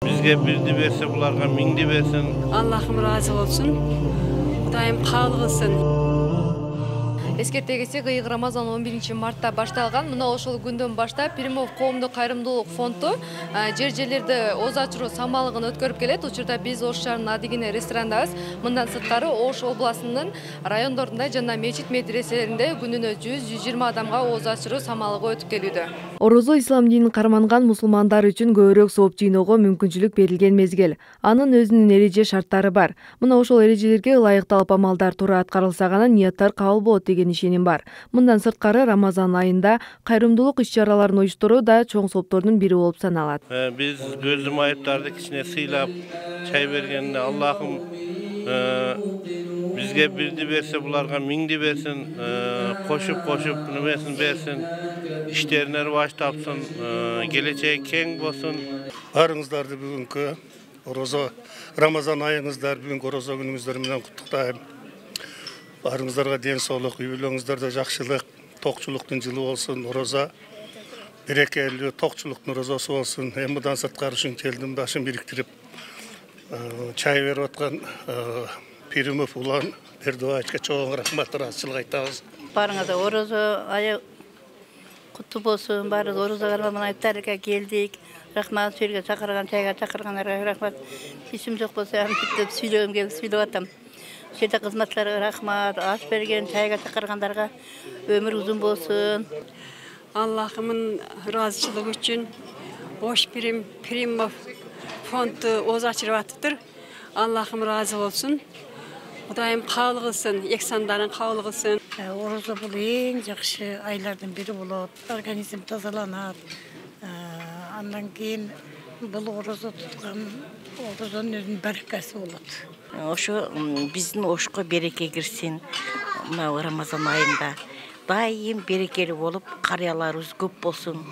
Bizge birdi berse bularga mingdi bersin. Allah'ım razı olsun. Kudayım kabul kılsın. Эскерте кетсек, ыйык Рамазан 11-мартта башталган. Мына ошол күндөн баштап Примов коомдук кайрымдуулук фонду жер-жерлерде ооз ачыруу самалыгын өткөрүп келет. Учурда биз Ош шаарынын Адигене ресторандабыз. Мындан сырткары Ош областынын райондорунда жана мечит медреселеринде күнүнө 100-120 адамга ооз ачыруу самалыгы өтүп келүүдө. Орозо ислам динин карманган мусулмандар үчүн көбүрөөк сооп жыйноого мүмкүнчүлүк берилген мезгил. Анын өзүнүн эреже шарттары бар. Мына ошол эрежелерге ылайыкталып амалдар туура аткарылса гана ниеттер кабыл болот деген ишеним бар. Мындан сырткары Рамазан айында кайрымдуулук иш-чараларын уюштуруу да чоң соптордун бири болуп саналат. Biz gözüm ayıptardı kişine sıylap çay bergenine Allah'ım bizge birdi berse bularga mingdi bersin, koşup nümesin bersin, işlerine rıvaç tapsın, geleceği keng bolsun. Barыңыздарdı бүгүнкү Рамазан айыңыздар, бүгүнкү орозо күнүңүздөр менен куттуктайм. Барыңыздарга ден соолук, үй бүлөңүздөрдө жакшылык, токчулуктун жылы болсун, орозо берекелүү, токчулуктун орозосу болсун. Эми мындан сырткары үчүн келдим, башын бириктирип, чай берип аткан Примов улан Бердубаевичке чоң рахмат, ыраазычылык айтабыз. Барыңызда орозо айы куттуу болсун. Баарыбыз орозо кармаган айыптарга келдик. Рахмат, сөйгө чакырган, чайга чакыргандарга рахмат. Ишим жок болсо, антип сүйлөгөм келип сүйлөп атам. Şehirde kızmatlарға rahmat, аш берген, çayga çakırganlarga ömür uzun bolsun. Allah'ımın razıçılığı için Oş Primov fondu ооз açırıp atıdır. Allah'ım razı olsun. Kudayım kabul kılsın, eksanların kabul kılsın. Orozo бұл ең жақсы айлардың бірі болады. Организм тазаланады. Андан кейін бұл орозо тұтқан орозонун өзүнүн баракасы болот. Ошо биздин Ошко береке кирсин. Мына Рамазан айында дайым берекелүү болуп, карыяларыбыз көп болсун.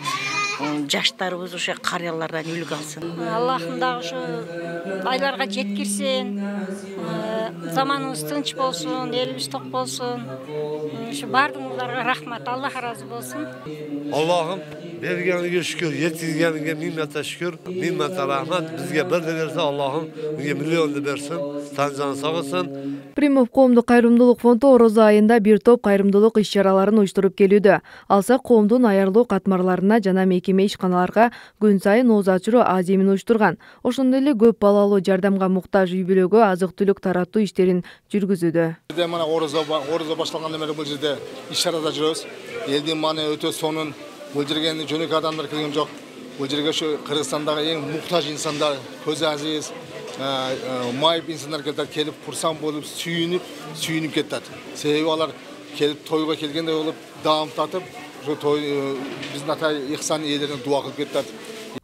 Жаштарыбыз ошо карыялардан үлгү алсын. Аллахым дагы ушу айларга жеткирсин. Заманыбыз тынч болсун, элибиз ток болсун. Ушу бардыгыңыздарга рахмат, Аллах разы болсун. Allah'ım bergenine şükür, yetkizgenine nimmete şükür, nimmete rahmet. Bizge bir de verse Allah'ım bizge milyonlu versin, tancan sağ olsun. Примов коомдук кайрымдуулук фонду орозо айында бир топ кайрымдуулук иш-чараларын уюштуруп келүүдө. Алсак коомдун аярлуу катмарларына жана мекеме ишканаларга күн сайын ооз ачыруу аземин уюштурган. Ошондой эле көп балалуу жардамга муктаж үй бүлөгө азык-түлүк тараттуу иштерин жүргүзүүдө. Мына орозо башталгандан бери бул жерде иш-чарада жүрөбүз. Элдин маны өтө сонун. Бул жерге жөнөкөй адамдар келген жок. Бул жерге ошо Кыргызстандагы эң муктаж инсандар, көзү азиз, майып инсандар келип курсам болуп, сүйүнүп кетет. Себеби алар келип тойго келгендей болуп, даам татып, ошо той биздин ата Ихсан ээлерине дуа кылып кетет.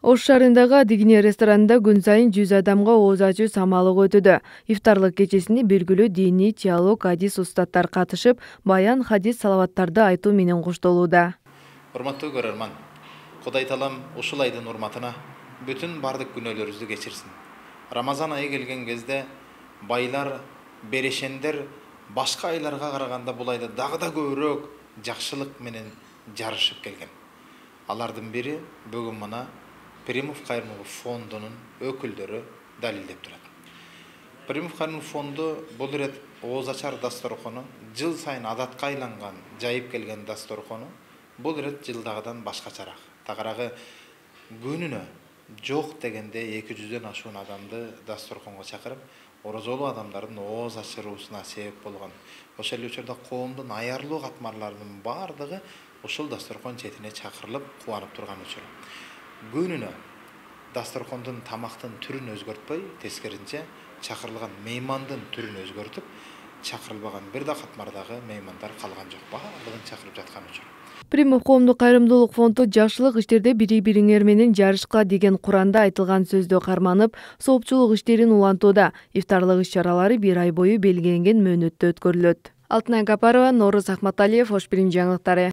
Ош шаарындагы Адигене ресторанында күн сайын 100 адамга ооз ачуу самалыгы өтүүдө. Ифтарлык кечесине белгилүү диний, теолог, хадис устаттар катышып, баян, хадис, салаваттарды айтуу менен коштолууда. Урматтуу көрөрман, Кудай Таалам ушул айдын урматына бүтүн бардык күнөөлөрүбүздү кечирсин. Рамазан айы келген кезде байлар, берешендер башка айларга караганда бул айда дагы да көбүрөөк жакшылык менен жарышып келген. Алардын бири бүгүн мына Примов кайрымдуулук фондунун өкүлдөрү далилдеп турат. Примов кайрымдуулук фонду бул ирет ооз ачар дасторкону жыл сайын адатка айланган, жайып келген дасторкону бул ирет жылдагыдан башкачараак. Тагыраагы күнүнө жок дегенде 200дөн ашуун адамды дасторконго чакырып, орозолуу адамдардын ооз ачыруусуна себеп болгон. Ошол эле учурда коомдун аярлуу катмарларынын бардыгы ушул дасторкон четине чакырылып кубанып турган учур. Күнүнө дасторкондун тамактын түрүн өзгөртпөй, тескеринче чакырылган меймандын түрүн өзгөртүп, чакырылбаган бир да катмардагы меймандар калган жок. Бардыгын чакырып жаткан учур. Примов коомдук кайрымдуулук фонду жакшылык иштерде бири-бириңер менен жарышка деген Куранда айтылган сөздү карманып, соопчулук иштерин улантууда. Ифтарлык иш-чаралары бир ай бою белгиленген мөөнөттө өткөрүлөт. Алтынай Гапарова, Нооруз Ахматалиев, Ош Прим жаңылыктары.